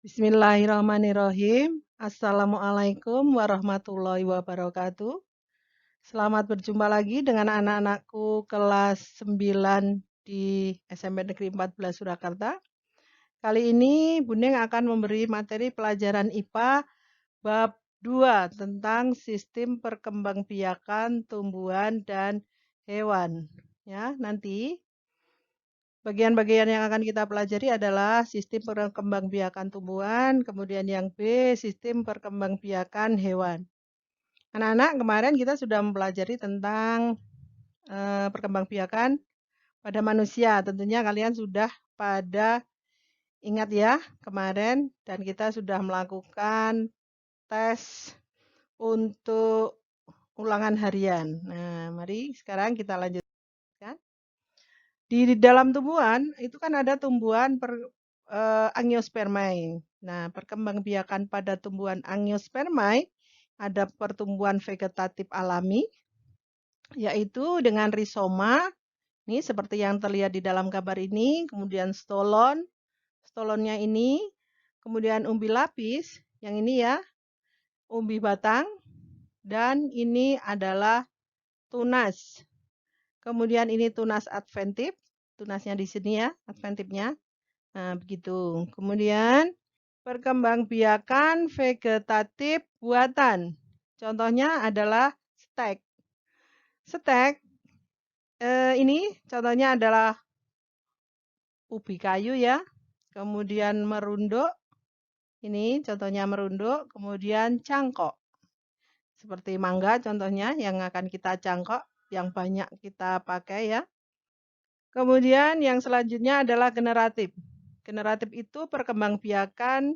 Bismillahirrahmanirrahim. Assalamualaikum warahmatullahi wabarakatuh. Selamat berjumpa lagi dengan anak-anakku kelas 9 di SMP Negeri 14 Surakarta. Kali ini Bundeng akan memberi materi pelajaran IPA bab 2 tentang sistem perkembangbiakan tumbuhan dan hewan. Ya, nanti bagian-bagian yang akan kita pelajari adalah sistem perkembangbiakan tumbuhan, kemudian yang B, sistem perkembangbiakan hewan. Anak-anak, kemarin kita sudah mempelajari tentang perkembangbiakan pada manusia. Tentunya kalian sudah pada ingat ya kemarin, dan kita sudah melakukan tes untuk ulangan harian. Nah, mari sekarang kita lanjutkan. Di dalam tumbuhan itu kan ada tumbuhan Angiospermae. Nah, perkembangbiakan pada tumbuhan Angiospermae ada pertumbuhan vegetatif alami, yaitu dengan rizoma, ini seperti yang terlihat di dalam gambar ini, kemudian stolonnya ini, kemudian umbi lapis, yang ini ya, umbi batang, dan ini adalah tunas. Kemudian ini tunas adventif, tunasnya di sini ya, adventifnya. Nah, begitu. Kemudian perkembangbiakan vegetatif buatan. Contohnya adalah stek. Stek ini contohnya adalah ubi kayu ya. Kemudian merunduk. Ini contohnya merunduk. Kemudian cangkok. Seperti mangga contohnya yang akan kita cangkok, yang banyak kita pakai ya. Kemudian yang selanjutnya adalah generatif. Generatif itu perkembangbiakan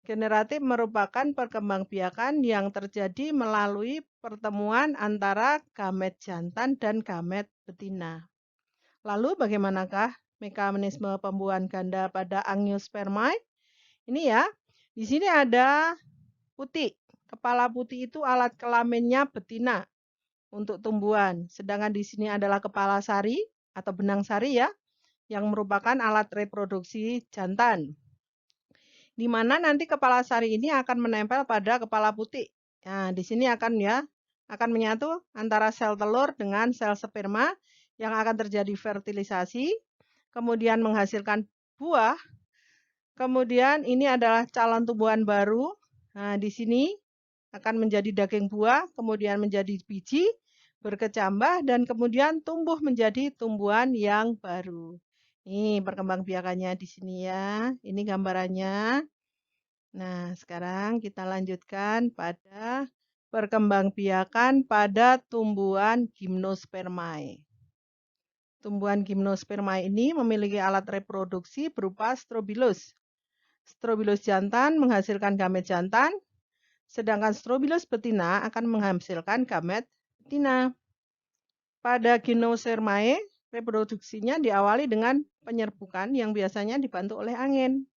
generatif merupakan perkembangbiakan yang terjadi melalui pertemuan antara gamet jantan dan gamet betina. Lalu bagaimanakah mekanisme pembuahan ganda pada Angiospermae? Ini ya, di sini ada putih. Kepala putih itu alat kelaminnya betina untuk tumbuhan. Sedangkan di sini adalah kepala sari atau benang sari ya, yang merupakan alat reproduksi jantan. Di mana nanti kepala sari ini akan menempel pada kepala putih. Nah, di sini akan menyatu antara sel telur dengan sel sperma yang akan terjadi fertilisasi, kemudian menghasilkan buah. Kemudian ini adalah calon tumbuhan baru. Nah, di sini akan menjadi daging buah, kemudian menjadi biji, berkecambah, dan kemudian tumbuh menjadi tumbuhan yang baru. Ini perkembangbiakannya di sini ya. Ini gambarannya. Nah, sekarang kita lanjutkan pada perkembangbiakan pada tumbuhan Gymnospermae. Tumbuhan Gymnospermae ini memiliki alat reproduksi berupa strobilus. Strobilus jantan menghasilkan gamet jantan, sedangkan strobilus betina akan menghasilkan gamet betina. Pada Gymnospermae, reproduksinya diawali dengan penyerbukan yang biasanya dibantu oleh angin.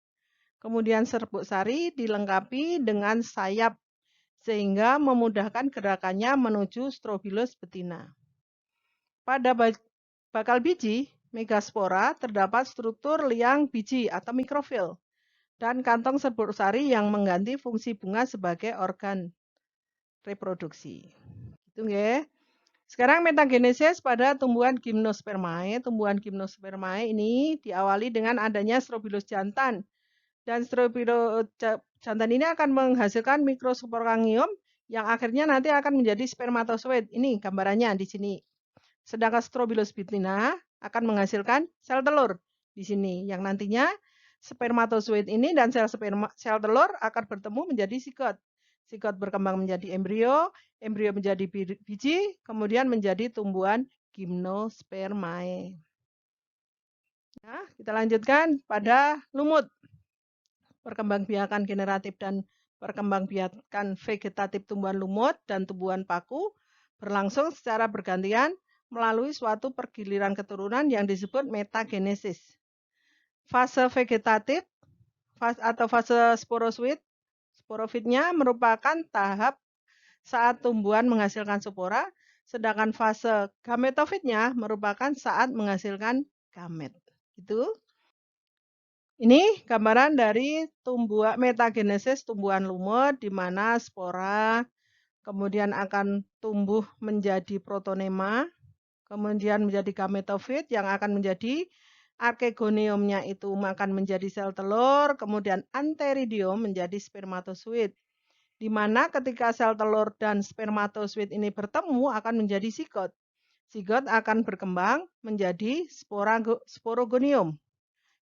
Kemudian serbuk sari dilengkapi dengan sayap sehingga memudahkan gerakannya menuju strobilus betina. Pada bakal biji, megaspora, terdapat struktur liang biji atau mikrofil dan kantong serbuk sari yang mengganti fungsi bunga sebagai organ reproduksi. Itu nggih. Sekarang metagenesis pada tumbuhan Gymnospermae. Tumbuhan Gymnospermae ini diawali dengan adanya strobilus jantan. Dan strobilus jantan ini akan menghasilkan mikrosporangium yang akhirnya nanti akan menjadi spermatozoid. Ini gambarannya di sini. Sedangkan strobilus betina akan menghasilkan sel telur di sini yang nantinya spermatozoid ini dan sel telur akan bertemu menjadi zigot. Zigot berkembang menjadi embrio, embrio menjadi biji, kemudian menjadi tumbuhan Gymnospermae. Nah, kita lanjutkan pada lumut. Perkembangbiakan generatif dan perkembangbiakan vegetatif tumbuhan lumut dan tumbuhan paku berlangsung secara bergantian melalui suatu pergiliran keturunan yang disebut metagenesis. Fase vegetatif atau fase sporofitnya merupakan tahap saat tumbuhan menghasilkan spora, sedangkan fase gametofitnya merupakan saat menghasilkan gamet. Itu. Ini gambaran dari metagenesis tumbuhan lumut di mana spora kemudian akan tumbuh menjadi protonema, kemudian menjadi gametofit yang akan menjadi archegoniumnya itu akan menjadi sel telur, kemudian antheridium menjadi spermatozoid. Di mana ketika sel telur dan spermatozoid ini bertemu akan menjadi zigot. Zigot akan berkembang menjadi sporogonium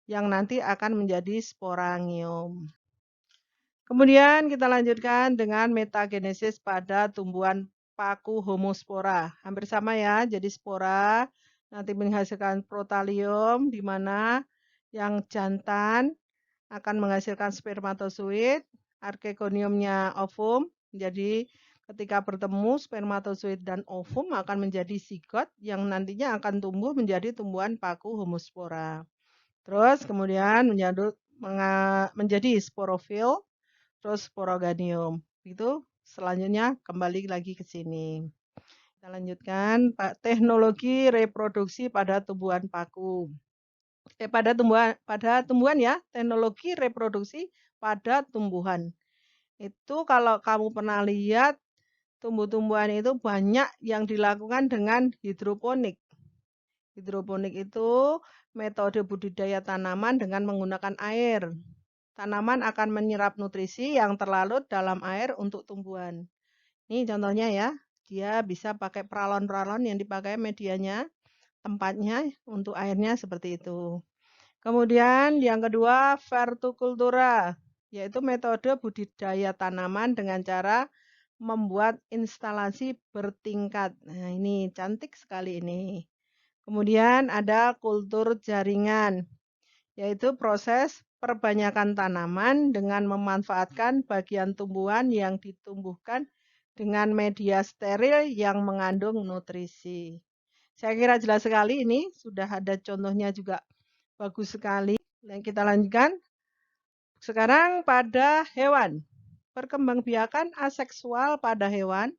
yang nanti akan menjadi sporangium. Kemudian kita lanjutkan dengan metagenesis pada tumbuhan paku homospora. Hampir sama ya, jadi spora nanti menghasilkan protalium di mana yang jantan akan menghasilkan spermatozoid, archegoniumnya ovum. Jadi ketika bertemu spermatozoid dan ovum akan menjadi zigot yang nantinya akan tumbuh menjadi tumbuhan paku homospora. Terus kemudian menjadi sporofil, terus sporoganium. Itu selanjutnya kembali lagi ke sini. Kita lanjutkan teknologi reproduksi pada tumbuhan paku. Pada tumbuhan ya, teknologi reproduksi pada tumbuhan. Itu kalau kamu pernah lihat tumbuh-tumbuhan itu banyak yang dilakukan dengan hidroponik. Hidroponik itu metode budidaya tanaman dengan menggunakan air. Tanaman akan menyerap nutrisi yang terlarut dalam air untuk tumbuhan. Ini contohnya ya, dia bisa pakai peralon-peralon yang dipakai medianya, tempatnya untuk airnya seperti itu. Kemudian yang kedua, vertikultura, yaitu metode budidaya tanaman dengan cara membuat instalasi bertingkat. Nah, ini cantik sekali ini. Kemudian ada kultur jaringan, yaitu proses perbanyakan tanaman dengan memanfaatkan bagian tumbuhan yang ditumbuhkan dengan media steril yang mengandung nutrisi. Saya kira jelas sekali ini, sudah ada contohnya juga bagus sekali. Dan kita lanjutkan. Sekarang pada hewan. Perkembangbiakan aseksual pada hewan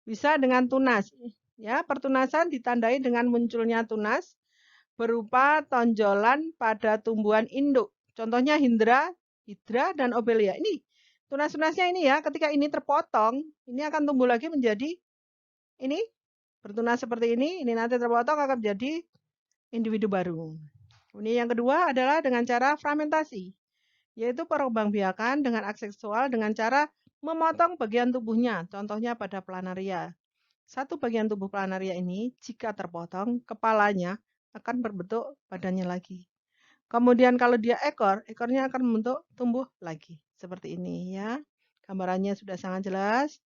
bisa dengan tunas. Ya, pertunasan ditandai dengan munculnya tunas berupa tonjolan pada tumbuhan induk. Contohnya hidra dan obelia. Ini tunas-tunasnya ini ya, ketika ini terpotong, ini akan tumbuh lagi menjadi ini bertunas seperti ini nanti terpotong akan menjadi individu baru. Ini yang kedua adalah dengan cara fragmentasi, yaitu perkembangbiakan dengan aseksual dengan cara memotong bagian tubuhnya, contohnya pada planaria. Satu bagian tubuh planaria ini jika terpotong, kepalanya akan berbentuk badannya lagi. Kemudian kalau dia ekor, ekornya akan membentuk tumbuh lagi. Seperti ini ya. Gambarannya sudah sangat jelas.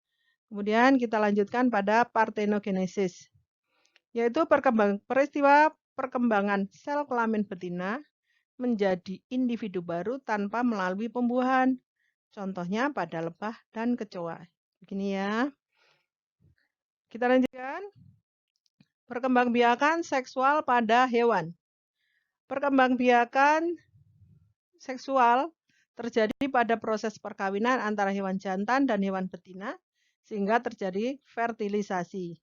Kemudian kita lanjutkan pada parthenogenesis, yaitu peristiwa perkembangan sel kelamin betina menjadi individu baru tanpa melalui pembuahan. Contohnya pada lebah dan kecoa. Begini ya. Kita lanjutkan. Perkembangbiakan seksual pada hewan. Perkembangbiakan seksual terjadi pada proses perkawinan antara hewan jantan dan hewan betina sehingga terjadi fertilisasi.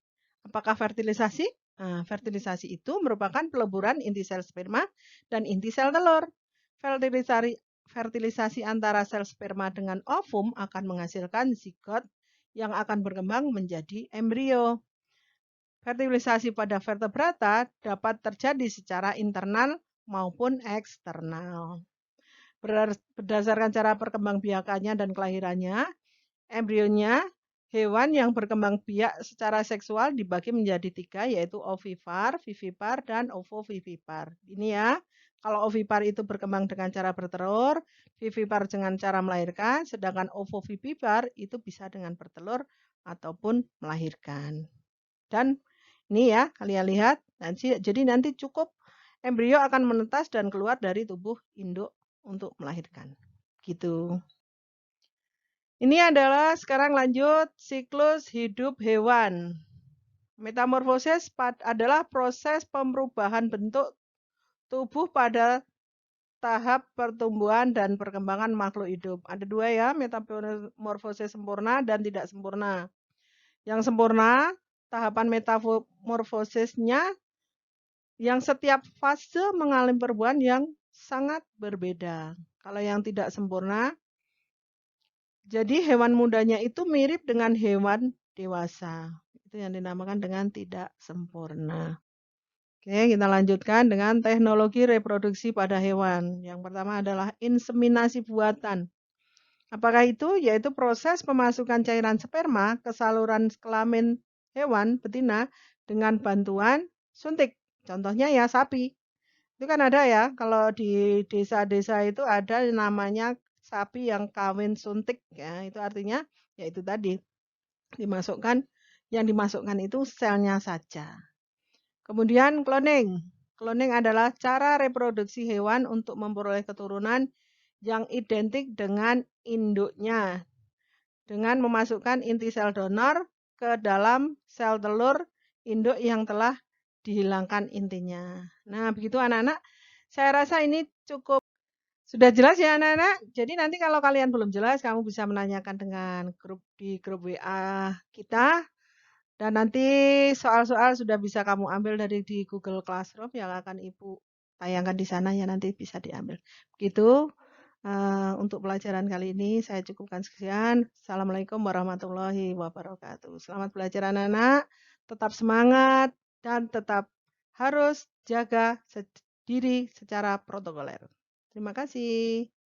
Apakah fertilisasi? Nah, fertilisasi itu merupakan peleburan inti sel sperma dan inti sel telur. Fertilisasi antara sel sperma dengan ovum akan menghasilkan zigot yang akan berkembang menjadi embrio. Fertilisasi pada vertebrata dapat terjadi secara internal maupun eksternal. Berdasarkan cara perkembangbiakannya dan kelahirannya, embrionya hewan yang berkembang biak secara seksual dibagi menjadi 3, yaitu ovipar, vivipar, dan ovovivipar. Ini ya, kalau ovipar itu berkembang dengan cara bertelur, vivipar dengan cara melahirkan, sedangkan ovovivipar itu bisa dengan bertelur ataupun melahirkan. Dan ini ya, kalian lihat, jadi nanti cukup embrio akan menetas dan keluar dari tubuh induk untuk melahirkan. Gitu. Ini adalah sekarang lanjut siklus hidup hewan. Metamorfosis adalah proses perubahan bentuk tubuh pada tahap pertumbuhan dan perkembangan makhluk hidup. Ada 2 ya, metamorfosis sempurna dan tidak sempurna. Yang sempurna, tahapan metamorfosisnya yang setiap fase mengalami perubahan yang sangat berbeda. Kalau yang tidak sempurna, jadi hewan mudanya itu mirip dengan hewan dewasa. Itu yang dinamakan dengan tidak sempurna. Oke, kita lanjutkan dengan teknologi reproduksi pada hewan. Yang pertama adalah inseminasi buatan. Apakah itu? Yaitu proses pemasukan cairan sperma ke saluran kelamin hewan betina dengan bantuan suntik. Contohnya ya sapi. Itu kan ada ya, kalau di desa-desa itu ada namanya sapi yang kawin suntik ya. Itu artinya ya itu tadi dimasukkan yang dimasukkan itu selnya saja. Kemudian cloning. Cloning adalah cara reproduksi hewan untuk memperoleh keturunan yang identik dengan induknya dengan memasukkan inti sel donor ke dalam sel telur induk yang telah dihilangkan intinya. Nah, begitu anak-anak. Saya rasa ini cukup sudah jelas ya anak-anak. Jadi nanti kalau kalian belum jelas, kamu bisa menanyakan dengan grup WA kita. Dan nanti soal-soal sudah bisa kamu ambil dari di Google Classroom yang akan Ibu tayangkan di sana ya nanti bisa diambil. Begitu untuk pelajaran kali ini saya cukupkan sekian. Assalamualaikum warahmatullahi wabarakatuh. Selamat belajar anak-anak, tetap semangat dan tetap harus jaga diri secara protokoler. Terima kasih.